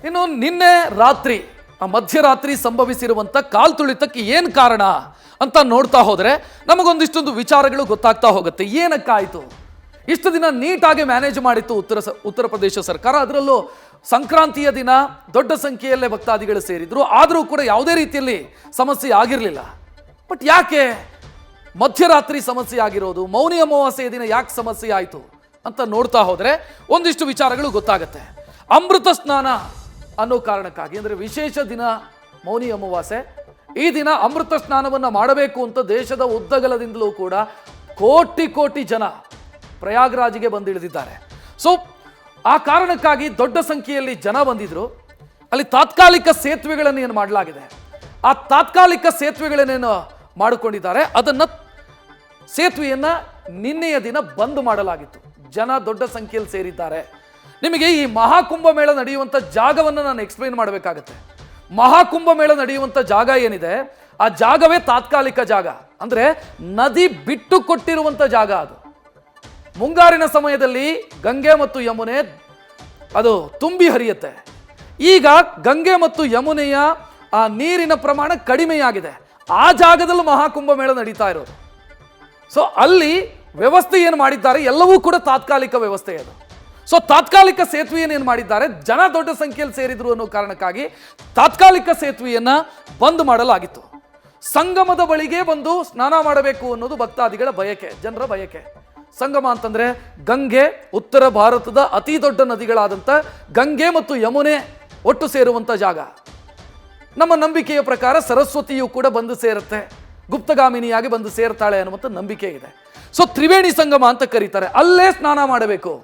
ಇನ್ನು ನಿನ್ನೆ ರಾತ್ರಿ ಮಧ್ಯರಾತ್ರಿ ಸಂಭವಿಸಿರುವಂಥ ಕಾಲ್ತುಳಿತಕ್ಕೆ ಏನು ಕಾರಣ ಅಂತ ನೋಡ್ತಾ ಹೋದರೆ ನಮಗೊಂದಿಷ್ಟೊಂದು ವಿಚಾರಗಳು ಗೊತ್ತಾಗ್ತಾ ಹೋಗುತ್ತೆ. ಏನಕ್ಕಾಯಿತು? ಇಷ್ಟು ದಿನ ನೀಟಾಗಿ ಮ್ಯಾನೇಜ್ ಮಾಡಿತ್ತು ಉತ್ತರ ಪ್ರದೇಶ ಸರ್ಕಾರ. ಅದರಲ್ಲೂ ಸಂಕ್ರಾಂತಿಯ ದಿನ ದೊಡ್ಡ ಸಂಖ್ಯೆಯಲ್ಲೇ ಭಕ್ತಾದಿಗಳು ಸೇರಿದ್ರು. ಆದರೂ ಕೂಡ ಯಾವುದೇ ರೀತಿಯಲ್ಲಿ ಸಮಸ್ಯೆ ಆಗಿರಲಿಲ್ಲ. ಬಟ್ ಯಾಕೆ ಮಧ್ಯರಾತ್ರಿ ಸಮಸ್ಯೆ ಆಗಿರೋದು? ಮೌನಿ ಅಮಾವಾಸ್ಯೆಯ ದಿನ ಯಾಕೆ ಸಮಸ್ಯೆ ಆಯಿತು ಅಂತ ನೋಡ್ತಾ ಹೋದರೆ ಒಂದಿಷ್ಟು ವಿಚಾರಗಳು ಗೊತ್ತಾಗುತ್ತೆ. ಅಮೃತ ಸ್ನಾನ ಅನ್ನೋ ಕಾರಣಕ್ಕಾಗಿ, ಅಂದರೆ ವಿಶೇಷ ದಿನ ಮೌನಿ ಅಮಾವಾಸ್ಯೆ, ಈ ದಿನ ಅಮೃತ ಸ್ನಾನವನ್ನು ಮಾಡಬೇಕು ಅಂತ ದೇಶದ ಉದ್ದಗಲದಿಂದಲೂ ಕೂಡ ಕೋಟಿ ಕೋಟಿ ಜನ ಪ್ರಯಾಗ್ರಾಜ್ಗೆ ಬಂದಿಳಿದಿದ್ದಾರೆ. ಸೊ ಆ ಕಾರಣಕ್ಕಾಗಿ ದೊಡ್ಡ ಸಂಖ್ಯೆಯಲ್ಲಿ ಜನ ಬಂದಿದ್ರು. ಅಲ್ಲಿ ತಾತ್ಕಾಲಿಕ ಸೇತುವೆಗಳನ್ನು ಏನು ಮಾಡಲಾಗಿದೆ, ಆ ತಾತ್ಕಾಲಿಕ ಸೇತುವೆಗಳನ್ನೇನು ಮಾಡಿಕೊಂಡಿದ್ದಾರೆ, ಸೇತುವೆಯನ್ನು ನಿನ್ನೆಯ ದಿನ ಬಂದ್ ಮಾಡಲಾಗಿತ್ತು. ಜನ ದೊಡ್ಡ ಸಂಖ್ಯೆಯಲ್ಲಿ ಸೇರಿದ್ದಾರೆ. ನಿಮಗೆ ಈ ಮಹಾಕುಂಭ ಮೇಳ ನಡೆಯುವಂಥ ಜಾಗವನ್ನು ನಾನು ಎಕ್ಸ್ಪ್ಲೈನ್ ಮಾಡಬೇಕಾಗತ್ತೆ. ಮಹಾಕುಂಭ ಮೇಳ ನಡೆಯುವಂಥ ಜಾಗ ಏನಿದೆ, ಆ ಜಾಗವೇ ತಾತ್ಕಾಲಿಕ ಜಾಗ, ಅಂದರೆ ನದಿ ಬಿಟ್ಟು ಕೊಟ್ಟಿರುವಂಥ ಜಾಗ. ಅದು ಮುಂಗಾರಿನ ಸಮಯದಲ್ಲಿ ಗಂಗೆ ಮತ್ತು ಯಮುನೆ ಅದು ತುಂಬಿ ಹರಿಯುತ್ತೆ. ಈಗ ಗಂಗೆ ಮತ್ತು ಯಮುನೆಯ ಆ ನೀರಿನ ಪ್ರಮಾಣ ಕಡಿಮೆಯಾಗಿದೆ. ಆ ಜಾಗದಲ್ಲಿ ಮಹಾಕುಂಭ ಮೇಳ ನಡೀತಾ ಇರೋದು. ಸೊ ಅಲ್ಲಿ ವ್ಯವಸ್ಥೆ ಏನು ಮಾಡಿದ್ದಾರೆ ಎಲ್ಲವೂ ಕೂಡ ತಾತ್ಕಾಲಿಕ ವ್ಯವಸ್ಥೆ ಅದು. ಸೊ ತಾತ್ಕಾಲಿಕ ಸೇತುವೆಯನ್ನು ಏನು ಮಾಡಿದ್ದಾರೆ, ಜನ ದೊಡ್ಡ ಸಂಖ್ಯೆಯಲ್ಲಿ ಸೇರಿದ್ರು ಅನ್ನೋ ಕಾರಣಕ್ಕಾಗಿ ತಾತ್ಕಾಲಿಕ ಸೇತುವೆಯನ್ನು ಬಂದ್ ಮಾಡಲಾಗಿತ್ತು. ಸಂಗಮದ ಬಳಿಗೆ ಬಂದು ಸ್ನಾನ ಮಾಡಬೇಕು ಅನ್ನೋದು ಭಕ್ತಾದಿಗಳ ಬಯಕೆ, ಜನರ ಬಯಕೆ. ಸಂಗಮ ಅಂತಂದ್ರೆ ಗಂಗೆ, ಉತ್ತರ ಭಾರತದ ಅತಿ ದೊಡ್ಡ ನದಿಗಳಾದಂಥ ಗಂಗೆ ಮತ್ತು ಯಮುನೆ ಒಟ್ಟು ಸೇರುವಂಥ ಜಾಗ. ನಮ್ಮ ನಂಬಿಕೆಯ ಪ್ರಕಾರ ಸರಸ್ವತಿಯು ಕೂಡ ಬಂದು ಸೇರುತ್ತೆ, ಗುಪ್ತಗಾಮಿನಿಯಾಗಿ ಬಂದು ಸೇರ್ತಾಳೆ ಅನ್ನುವಂಥ ನಂಬಿಕೆ ಇದೆ. ಸೊ ತ್ರಿವೇಣಿ ಸಂಗಮ ಅಂತ ಕರೀತಾರೆ, ಅಲ್ಲೇ ಸ್ನಾನ ಮಾಡಬೇಕು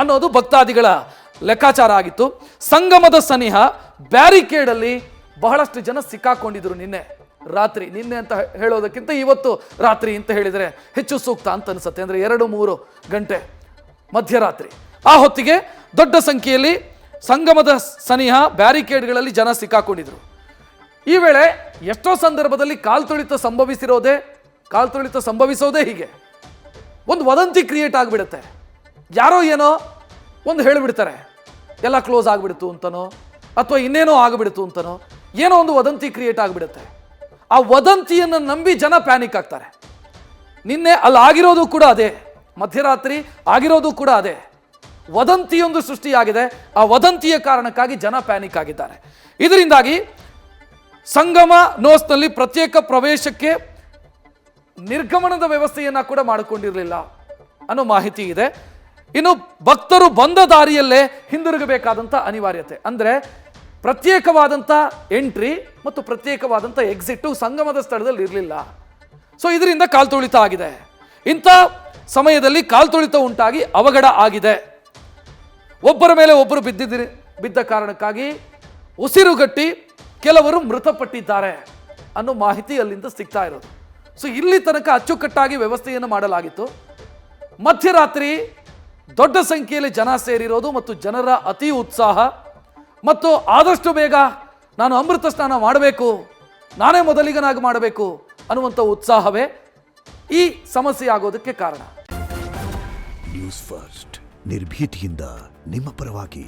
ಅನ್ನೋದು ಭಕ್ತಾದಿಗಳ ಲೆಕ್ಕಾಚಾರ ಆಗಿತ್ತು. ಸಂಗಮದ ಸನಿಹ ಬ್ಯಾರಿಕೇಡಲ್ಲಿ ಬಹಳಷ್ಟು ಜನ ಸಿಕ್ಕಾಕೊಂಡಿದ್ರು ನಿನ್ನೆ ರಾತ್ರಿ. ನಿನ್ನೆ ಅಂತ ಹೇಳೋದಕ್ಕಿಂತ ಇವತ್ತು ರಾತ್ರಿ ಅಂತ ಹೇಳಿದರೆ ಹೆಚ್ಚು ಸೂಕ್ತ ಅಂತ ಅನಿಸುತ್ತೆ. ಅಂದರೆ 2-3 ಗಂಟೆ ಮಧ್ಯರಾತ್ರಿ ಆ ಹೊತ್ತಿಗೆ ದೊಡ್ಡ ಸಂಖ್ಯೆಯಲ್ಲಿ ಸಂಗಮದ ಸನಿಹ ಬ್ಯಾರಿಕೇಡ್ಗಳಲ್ಲಿ ಜನ ಸಿಕ್ಕಾಕೊಂಡಿದ್ರು. ಈ ವೇಳೆ ಎಷ್ಟೋ ಸಂದರ್ಭದಲ್ಲಿ ಕಾಲ್ತುಳಿತ ಸಂಭವಿಸೋದೇ ಹೀಗೆ. ಒಂದು ವದಂತಿ ಕ್ರಿಯೇಟ್ ಆಗಿಬಿಡುತ್ತೆ. ಯಾರೋ ಏನೋ ಒಂದು ಹೇಳಿಬಿಡ್ತಾರೆ, ಎಲ್ಲ ಕ್ಲೋಸ್ ಆಗಿಬಿಡ್ತು ಅಂತನೋ ಅಥವಾ ಇನ್ನೇನೋ ಆಗಿಬಿಡ್ತು ಅಂತನೋ, ಏನೋ ಒಂದು ವದಂತಿ ಕ್ರಿಯೇಟ್ ಆಗಿಬಿಡುತ್ತೆ. ಆ ವದಂತಿಯನ್ನು ನಂಬಿ ಜನ ಪ್ಯಾನಿಕ್ ಆಗ್ತಾರೆ. ನಿನ್ನೆ ಅಲ್ಲಿ ಆಗಿರೋದು ಕೂಡ ಅದೇ, ಮಧ್ಯರಾತ್ರಿ ಆಗಿರೋದು ಕೂಡ ಅದೇ. ವದಂತಿಯೊಂದು ಸೃಷ್ಟಿಯಾಗಿದೆ. ಆ ವದಂತಿಯ ಕಾರಣಕ್ಕಾಗಿ ಜನ ಪ್ಯಾನಿಕ್ ಆಗಿದ್ದಾರೆ. ಇದರಿಂದಾಗಿ ಸಂಗಮ ನೋಸ್ನಲ್ಲಿ ಪ್ರತ್ಯೇಕ ಪ್ರವೇಶಕ್ಕೆ ನಿರ್ಗಮನದ ವ್ಯವಸ್ಥೆಯನ್ನು ಕೂಡ ಮಾಡಿಕೊಂಡಿರಲಿಲ್ಲ ಅನ್ನೋ ಮಾಹಿತಿ ಇದೆ. ಇನ್ನು ಭಕ್ತರು ಬಂದ ದಾರಿಯಲ್ಲೇ ಹಿಂದಿರುಗಬೇಕಾದಂಥ ಅನಿವಾರ್ಯತೆ, ಅಂದರೆ ಪ್ರತ್ಯೇಕವಾದಂಥ ಎಂಟ್ರಿ ಮತ್ತು ಪ್ರತ್ಯೇಕವಾದಂಥ ಎಕ್ಸಿಟ್ ಸಂಗಮದ ಸ್ಥಳದಲ್ಲಿ ಇರಲಿಲ್ಲ. ಸೊ ಇದರಿಂದ ಕಾಲ್ತುಳಿತ ಆಗಿದೆ. ಇಂಥ ಸಮಯದಲ್ಲಿ ಕಾಲ್ತುಳಿತ ಉಂಟಾಗಿ ಅವಘಡ ಆಗಿದೆ. ಒಬ್ಬರ ಮೇಲೆ ಒಬ್ಬರು ಬಿದ್ದ ಕಾರಣಕ್ಕಾಗಿ ಉಸಿರುಗಟ್ಟಿ ಕೆಲವರು ಮೃತಪಟ್ಟಿದ್ದಾರೆ ಅನ್ನೋ ಮಾಹಿತಿ ಅಲ್ಲಿಂದ ಸಿಗ್ತಾ ಇರೋದು. ಸೊ ಇಲ್ಲಿ ತನಕ ಅಚ್ಚುಕಟ್ಟಾಗಿ ವ್ಯವಸ್ಥೆಯನ್ನು ಮಾಡಲಾಗಿತ್ತು. ಮಧ್ಯರಾತ್ರಿ ದೊಡ್ಡ ಸಂಖ್ಯೆಯಲ್ಲಿ ಜನ ಸೇರಿರೋದು ಮತ್ತು ಜನರ ಅತಿ ಉತ್ಸಾಹ ಮತ್ತು ಆದಷ್ಟು ಬೇಗ ನಾನು ಅಮೃತ ಸ್ನಾನ ಮಾಡಬೇಕು, ನಾನೇ ಮೊದಲಿಗನಾಗಿ ಮಾಡಬೇಕು ಅನ್ನುವಂಥ ಉತ್ಸಾಹವೇ ಈ ಸಮಸ್ಯೆ ಆಗೋದಕ್ಕೆ ಕಾರಣ. ನ್ಯೂಸ್ ಫಸ್ಟ್, ನಿರ್ಭೀತಿಯಿಂದ ನಿಮ್ಮ ಪರವಾಗಿ.